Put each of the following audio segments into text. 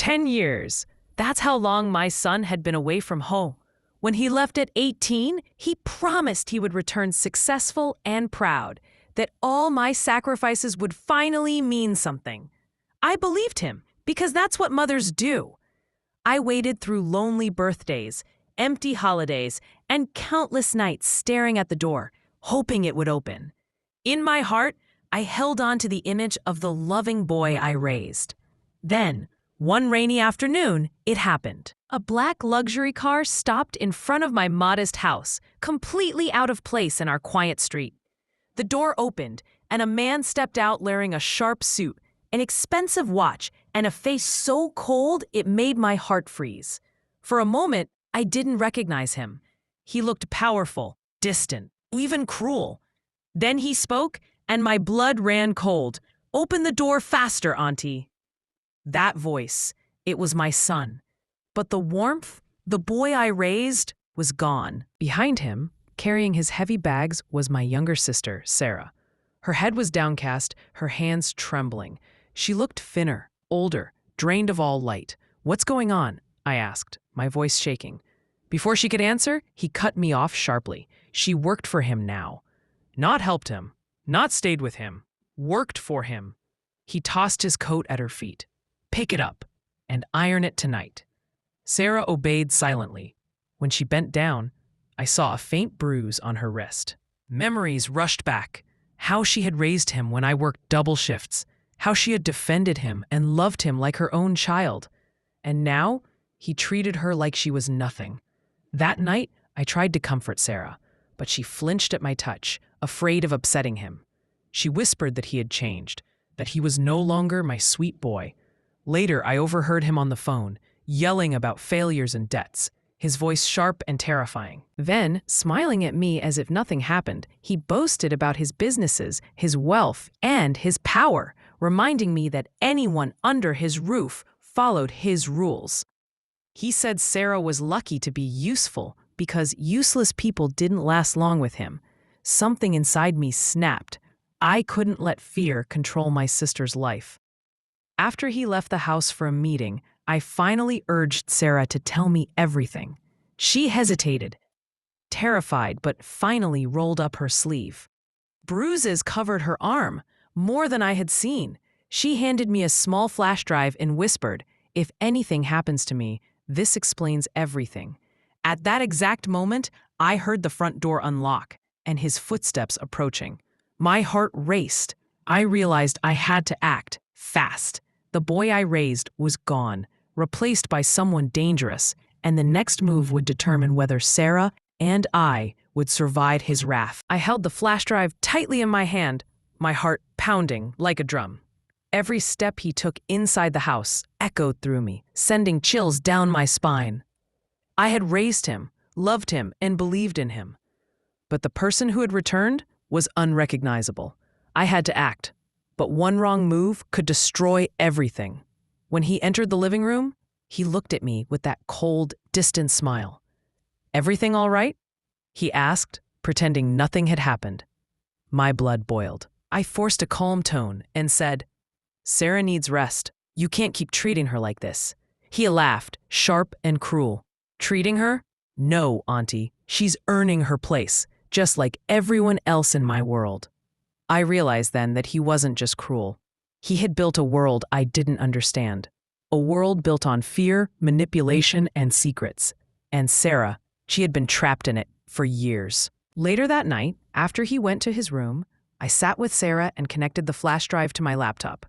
10 years. That's how long my son had been away from home. When he left at 18, he promised he would return successful and proud, that all my sacrifices would finally mean something. I believed him, because that's what mothers do. I waited through lonely birthdays, empty holidays, and countless nights staring at the door, hoping it would open. In my heart, I held on to the image of the loving boy I raised. Then, one rainy afternoon, it happened. A black luxury car stopped in front of my modest house, completely out of place in our quiet street. The door opened, and a man stepped out wearing a sharp suit, an expensive watch, and a face so cold it made my heart freeze. For a moment, I didn't recognize him. He looked powerful, distant, even cruel. Then he spoke, and my blood ran cold. "Open the door faster, Auntie." That voice, it was my son. But the warmth, the boy I raised, was gone. Behind him, carrying his heavy bags, was my younger sister, Sarah. Her head was downcast, her hands trembling. She looked thinner, older, drained of all light. "What's going on?" I asked, my voice shaking. Before she could answer, he cut me off sharply. She worked for him now. Not helped him, not stayed with him, worked for him. He tossed his coat at her feet. "Pick it up and iron it tonight." Sarah obeyed silently. When she bent down, I saw a faint bruise on her wrist. Memories rushed back. How she had raised him when I worked double shifts. How she had defended him and loved him like her own child. And now, he treated her like she was nothing. That night, I tried to comfort Sarah, but she flinched at my touch, afraid of upsetting him. She whispered that he had changed, that he was no longer my sweet boy. Later, I overheard him on the phone, yelling about failures and debts, his voice sharp and terrifying. Then, smiling at me as if nothing happened, he boasted about his businesses, his wealth, and his power, reminding me that anyone under his roof followed his rules. He said Sarah was lucky to be useful because useless people didn't last long with him. Something inside me snapped. I couldn't let fear control my sister's life. After he left the house for a meeting, I finally urged Sarah to tell me everything. She hesitated, terrified, but finally rolled up her sleeve. Bruises covered her arm, more than I had seen. She handed me a small flash drive and whispered, "If anything happens to me, this explains everything." At that exact moment, I heard the front door unlock and his footsteps approaching. My heart raced. I realized I had to act fast. The boy I raised was gone, replaced by someone dangerous, and the next move would determine whether Sarah and I would survive his wrath. I held the flash drive tightly in my hand, my heart pounding like a drum. Every step he took inside the house echoed through me, sending chills down my spine. I had raised him, loved him, and believed in him. But the person who had returned was unrecognizable. I had to act, but one wrong move could destroy everything. When he entered the living room, he looked at me with that cold, distant smile. "Everything all right?" he asked, pretending nothing had happened. My blood boiled. I forced a calm tone and said, "Sarah needs rest. You can't keep treating her like this." He laughed, sharp and cruel. "Treating her? No, Auntie. She's earning her place, just like everyone else in my world." I realized then that he wasn't just cruel. He had built a world I didn't understand. A world built on fear, manipulation, and secrets. And Sarah, she had been trapped in it for years. Later that night, after he went to his room, I sat with Sarah and connected the flash drive to my laptop.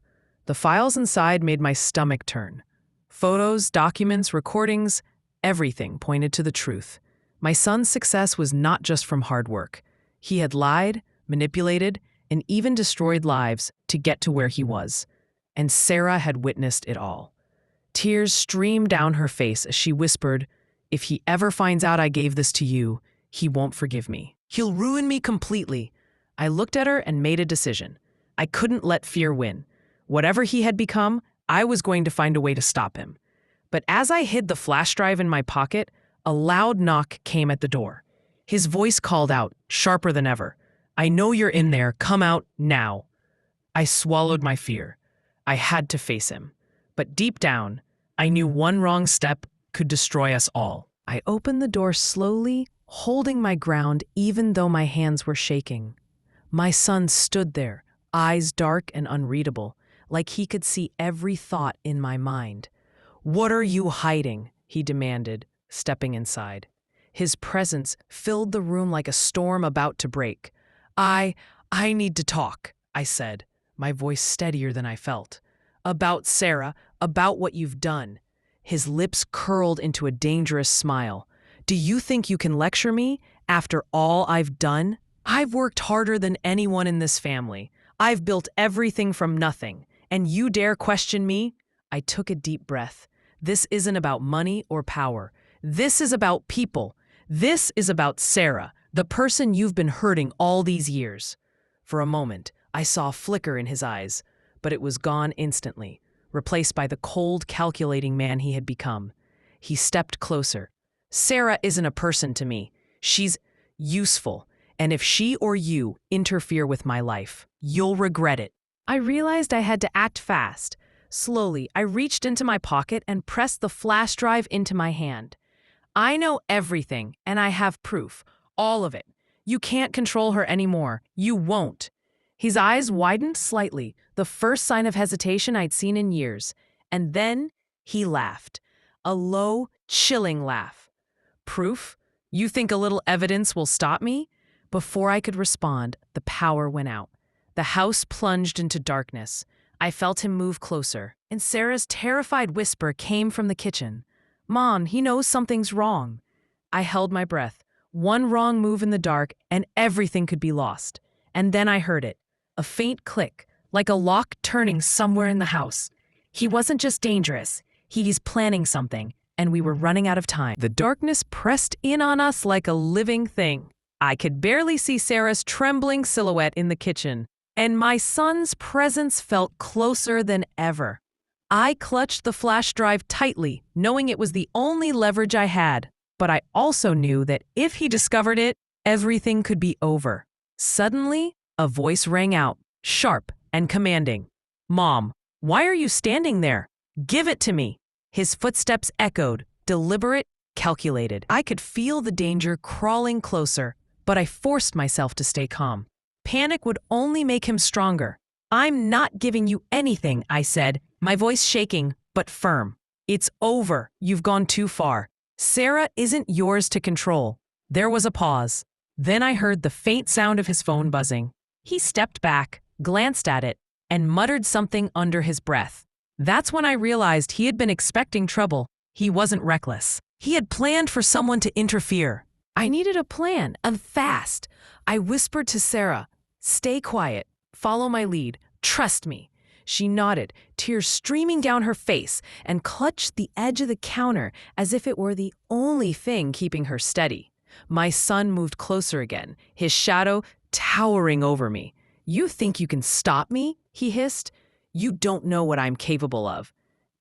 The files inside made my stomach turn. Photos, documents, recordings, everything pointed to the truth. My son's success was not just from hard work. He had lied, manipulated, and even destroyed lives to get to where he was. And Sarah had witnessed it all. Tears streamed down her face as she whispered, "If he ever finds out I gave this to you, he won't forgive me. He'll ruin me completely." I looked at her and made a decision. I couldn't let fear win. Whatever he had become, I was going to find a way to stop him. But as I hid the flash drive in my pocket, a loud knock came at the door. His voice called out, sharper than ever, "I know you're in there. Come out now." I swallowed my fear. I had to face him. But deep down, I knew one wrong step could destroy us all. I opened the door slowly, holding my ground even though my hands were shaking. My son stood there, eyes dark and unreadable, like he could see every thought in my mind. "What are you hiding?" he demanded, stepping inside. His presence filled the room like a storm about to break. I need to talk," I said, my voice steadier than I felt. "About Sarah, about what you've done." His lips curled into a dangerous smile. "Do you think you can lecture me after all I've done? I've worked harder than anyone in this family. I've built everything from nothing, and you dare question me?" I took a deep breath. This isn't about money or power. This is about people. This is about Sarah, the person you've been hurting all these years. For a moment, I saw a flicker in his eyes, but it was gone instantly, replaced by the cold, calculating man he had become. He stepped closer. "Sarah isn't a person to me. She's useful, and if she or you interfere with my life, you'll regret it." I realized I had to act fast. Slowly, I reached into my pocket and pressed the flash drive into my hand. "I know everything, and I have proof. All of it. You can't control her anymore. You won't." His eyes widened slightly, the first sign of hesitation I'd seen in years. And then he laughed. A low, chilling laugh. "Proof? You think a little evidence will stop me?" Before I could respond, the power went out. The house plunged into darkness. I felt him move closer, and Sarah's terrified whisper came from the kitchen. "Mom, he knows something's wrong." I held my breath. One wrong move in the dark, and everything could be lost. And then I heard it. A faint click, like a lock turning somewhere in the house. He wasn't just dangerous. He's planning something, and we were running out of time. The darkness pressed in on us like a living thing. I could barely see Sarah's trembling silhouette in the kitchen, and my son's presence felt closer than ever. I clutched the flash drive tightly, knowing it was the only leverage I had. But I also knew that if he discovered it, everything could be over. Suddenly, a voice rang out, sharp and commanding. "Mom, why are you standing there? Give it to me." His footsteps echoed, deliberate, calculated. I could feel the danger crawling closer, but I forced myself to stay calm. Panic would only make him stronger. "I'm not giving you anything," I said, my voice shaking, but firm. "It's over. You've gone too far. Sarah isn't yours to control." There was a pause. Then I heard the faint sound of his phone buzzing. He stepped back, glanced at it, and muttered something under his breath. That's when I realized he had been expecting trouble. He wasn't reckless. He had planned for someone to interfere. I needed a plan, and fast. I whispered to Sarah, "Stay quiet. Follow my lead. Trust me." She nodded, tears streaming down her face, and clutched the edge of the counter as if it were the only thing keeping her steady. My son moved closer again, his shadow towering over me. "You think you can stop me?" he hissed. "You don't know what I'm capable of."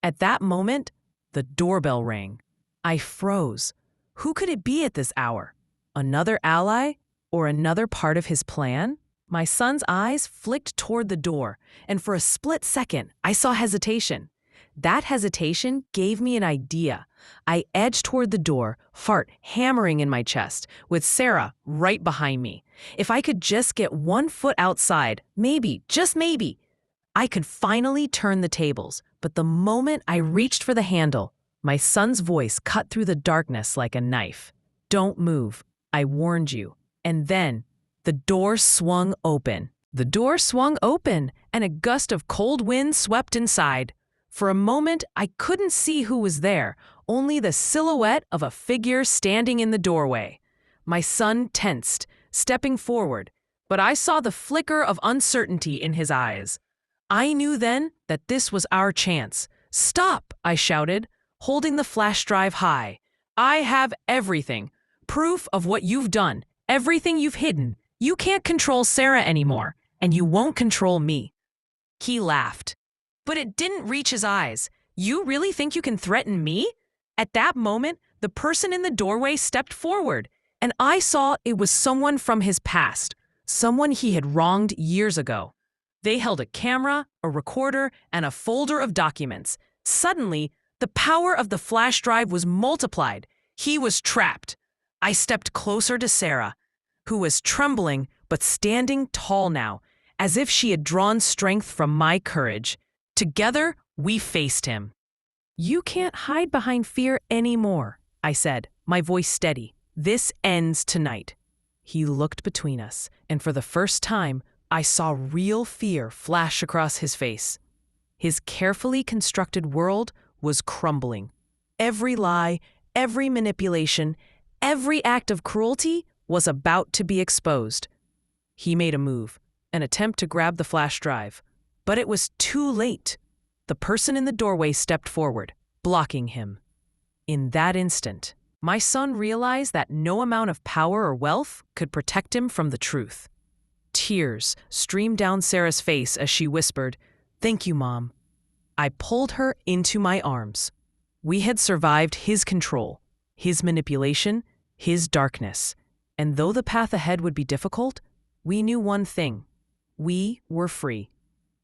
At that moment, the doorbell rang. I froze. Who could it be at this hour? Another ally? Or another part of his plan? My son's eyes flicked toward the door, and for a split second, I saw hesitation. That hesitation gave me an idea. I edged toward the door, heart hammering in my chest, with Sarah right behind me. If I could just get 1 foot outside, maybe, just maybe, I could finally turn the tables. But the moment I reached for the handle, my son's voice cut through the darkness like a knife. "Don't move. I warned you." And then the door swung open. The door swung open, and a gust of cold wind swept inside. For a moment, I couldn't see who was there, only the silhouette of a figure standing in the doorway. My son tensed, stepping forward, but I saw the flicker of uncertainty in his eyes. I knew then that this was our chance. "Stop!" I shouted, holding the flash drive high. "I have everything. Proof of what you've done, everything you've hidden. You can't control Sarah anymore, and you won't control me." He laughed. But it didn't reach his eyes. "You really think you can threaten me?" At that moment, the person in the doorway stepped forward, and I saw it was someone from his past, someone he had wronged years ago. They held a camera, a recorder, and a folder of documents. Suddenly, The power of the flash drive was multiplied. He was trapped. I stepped closer to Sarah, who was trembling but standing tall now, as if she had drawn strength from my courage. Together, we faced him. "You can't hide behind fear anymore," I said, my voice steady. "This ends tonight." He looked between us, and for the first time, I saw real fear flash across his face. His carefully constructed world was crumbling. Every lie, every manipulation, every act of cruelty was about to be exposed. He made a move, an attempt to grab the flash drive, but it was too late. The person in the doorway stepped forward, blocking him. In that instant, my son realized that no amount of power or wealth could protect him from the truth. Tears streamed down Sarah's face as she whispered, "Thank you, Mom." I pulled her into my arms. We had survived his control, his manipulation, his darkness. And though the path ahead would be difficult, we knew one thing: we were free.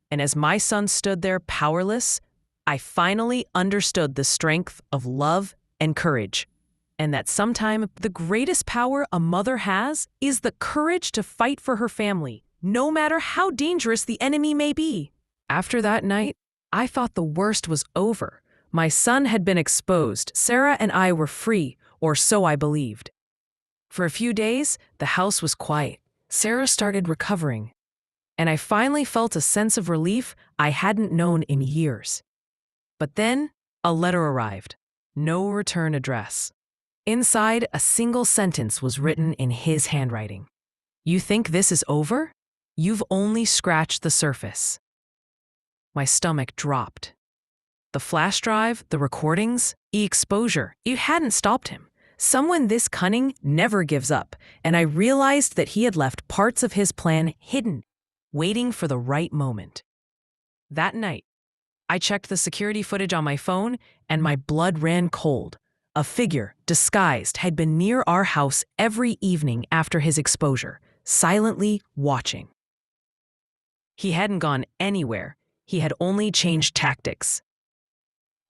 And as my son stood there powerless, I finally understood the strength of love and courage. And that sometimes the greatest power a mother has is the courage to fight for her family, no matter how dangerous the enemy may be. After that night, I thought the worst was over. My son had been exposed. Sarah and I were free, or so I believed. For a few days, the house was quiet. Sarah started recovering, and I finally felt a sense of relief I hadn't known in years. But then, a letter arrived. No return address. Inside, a single sentence was written in his handwriting. "You think this is over? You've only scratched the surface." My stomach dropped. The flash drive, the recordings, the exposure, it hadn't stopped him. Someone this cunning never gives up, and I realized that he had left parts of his plan hidden, waiting for the right moment. That night, I checked the security footage on my phone, and my blood ran cold. A figure, disguised, had been near our house every evening after his exposure, silently watching. He hadn't gone anywhere. He had only changed tactics.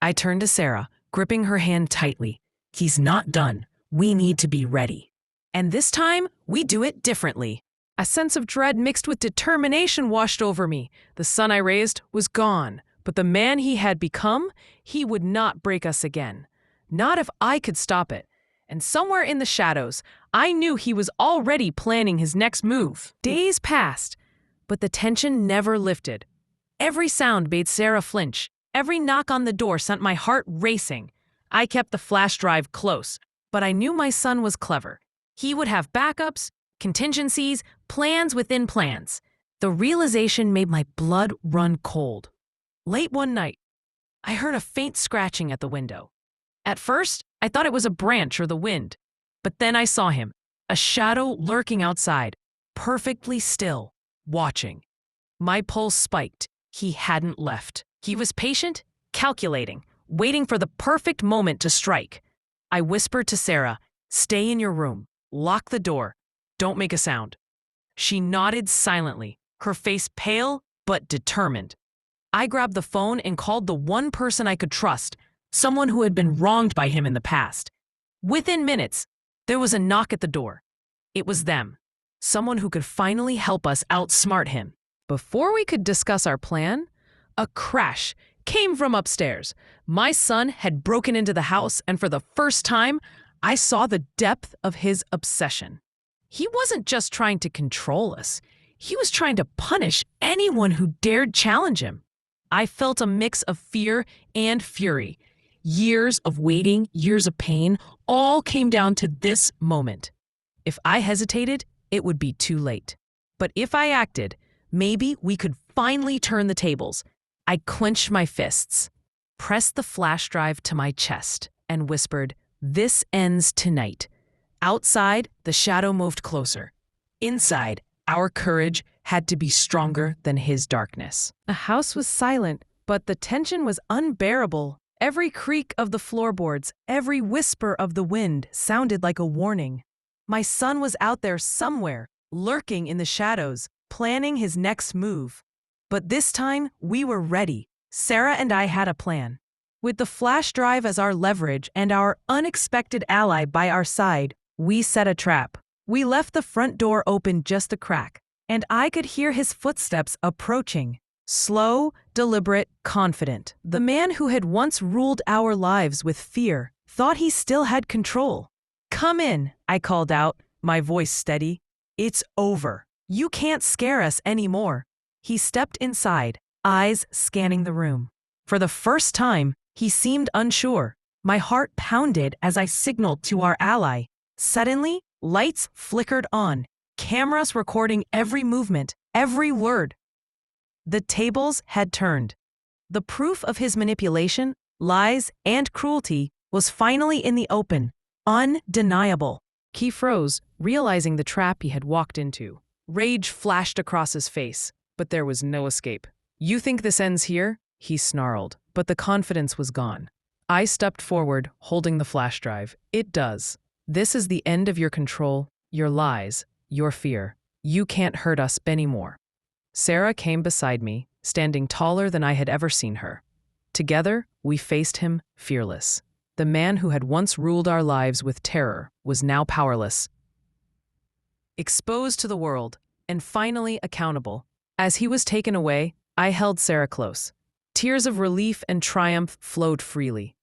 I turned to Sarah, gripping her hand tightly. "He's not done. We need to be ready. And this time, we do it differently." A sense of dread mixed with determination washed over me. The son I raised was gone, but the man he had become, he would not break us again. Not if I could stop it. And somewhere in the shadows, I knew he was already planning his next move. Days passed, but the tension never lifted. Every sound made Sarah flinch. Every knock on the door sent my heart racing. I kept the flash drive close, but I knew my son was clever. He would have backups, contingencies, plans within plans. The realization made my blood run cold. Late one night, I heard a faint scratching at the window. At first, I thought it was a branch or the wind, but then I saw him, a shadow lurking outside, perfectly still, watching. My pulse spiked. He hadn't left. He was patient, calculating, waiting for the perfect moment to strike. I whispered to Sarah, "Stay in your room. Lock the door. Don't make a sound." She nodded silently, her face pale but determined. I grabbed the phone and called the one person I could trust, someone who had been wronged by him in the past. Within minutes, there was a knock at the door. It was them, someone who could finally help us outsmart him. Before we could discuss our plan, a crash came from upstairs. My son had broken into the house, and for the first time, I saw the depth of his obsession. He wasn't just trying to control us. He was trying to punish anyone who dared challenge him. I felt a mix of fear and fury. Years of waiting, years of pain, all came down to this moment. If I hesitated, it would be too late. But if I acted, maybe we could finally turn the tables. I clenched my fists, pressed the flash drive to my chest, and whispered, "This ends tonight." Outside, the shadow moved closer. Inside, our courage had to be stronger than his darkness. The house was silent, but the tension was unbearable. Every creak of the floorboards, every whisper of the wind sounded like a warning. My son was out there somewhere, lurking in the shadows, planning his next move. But this time, we were ready. Sarah and I had a plan. With the flash drive as our leverage and our unexpected ally by our side, we set a trap. We left the front door open just a crack, and I could hear his footsteps approaching. Slow, deliberate, confident. The man who had once ruled our lives with fear thought he still had control. "Come in," I called out, my voice steady. "It's over. You can't scare us anymore." He stepped inside, eyes scanning the room. For the first time, he seemed unsure. My heart pounded as I signaled to our ally. Suddenly, lights flickered on, cameras recording every movement, every word. The tables had turned. The proof of his manipulation, lies, and cruelty was finally in the open, undeniable. He froze, realizing the trap he had walked into. Rage flashed across his face, but there was no escape. "You think this ends here?" he snarled, but the confidence was gone. I stepped forward, holding the flash drive. "It does. This is the end of your control, your lies, your fear. You can't hurt us anymore." Sarah came beside me, standing taller than I had ever seen her. Together, we faced him, fearless. The man who had once ruled our lives with terror was now powerless, exposed to the world, and finally accountable. As he was taken away, I held Sarah close. Tears of relief and triumph flowed freely.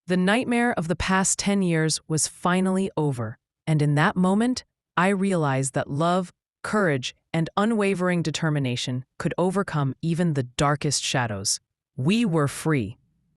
The nightmare of the past 10 years was finally over, and in that moment, I realized that love, courage, and unwavering determination could overcome even the darkest shadows. We were free.